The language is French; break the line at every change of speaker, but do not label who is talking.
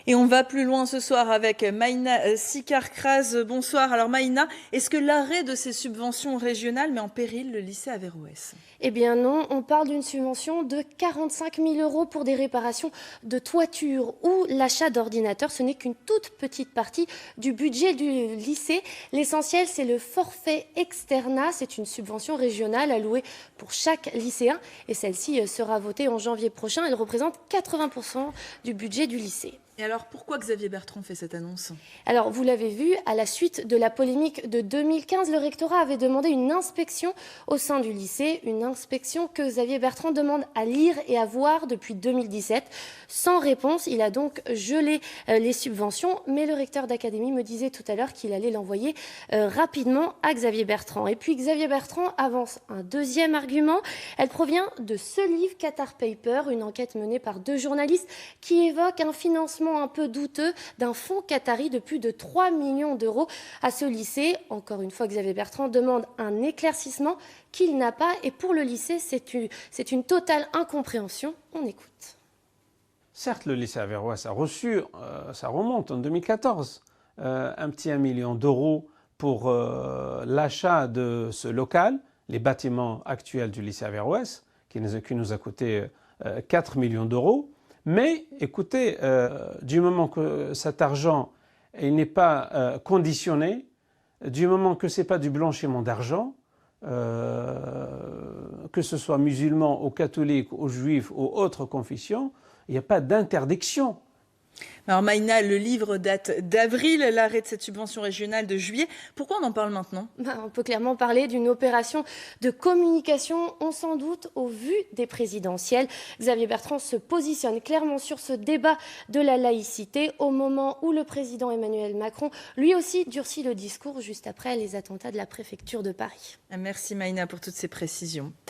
Et on va plus loin ce soir avec Maïna Sikar-Kraz. Bonsoir. Alors Maïna, est-ce que l'arrêt de ces subventions régionales met en péril le lycée Averroès?
Eh bien non, on parle d'une subvention de 45 000 € pour des réparations de toiture ou l'achat d'ordinateurs. Ce n'est qu'une toute petite partie du budget du lycée. L'essentiel, c'est le forfait externat. C'est une subvention régionale allouée pour chaque lycéen. Et celle-ci sera votée en janvier prochain. Elle représente 80% du budget du lycée.
Et alors pourquoi Xavier Bertrand fait cette annonce?
Alors, vous l'avez vu, à la suite de la polémique de 2015, le rectorat avait demandé une inspection au sein du lycée, une inspection que Xavier Bertrand demande à lire et à voir depuis 2017. Sans réponse, il a donc gelé les subventions, mais le recteur d'académie me disait tout à l'heure qu'il allait l'envoyer rapidement à Xavier Bertrand. Et puis Xavier Bertrand avance un deuxième argument. Elle provient de ce livre Qatar Paper, une enquête menée par 2 journalistes qui évoque un financement un peu douteux d'un fonds qatari de plus de 3 millions d'euros à ce lycée. Encore une fois, Xavier Bertrand demande un éclaircissement qu'il n'a pas. Et pour le lycée, c'est une totale incompréhension. On écoute.
Certes, le lycée Averroès a reçu, ça remonte en 2014, un petit 1 million d'euros pour l'achat de ce local, les bâtiments actuels du lycée Averroès, qui nous a coûté 4 millions d'euros. Mais écoutez, du moment que cet argent n'est pas conditionné, du moment que ce n'est pas du blanchiment d'argent, que ce soit musulman ou catholique ou juif ou autre confession, il n'y a pas d'interdiction.
Alors Maïna, le livre date d'avril, l'arrêt de cette subvention régionale de juillet. Pourquoi on en parle maintenant?
On peut clairement parler d'une opération de communication, on s'en doute, au vu des présidentielles. Xavier Bertrand se positionne clairement sur ce débat de la laïcité au moment où le président Emmanuel Macron, lui aussi, durcit le discours juste après les attentats de la préfecture de Paris.
Merci Maïna pour toutes ces précisions.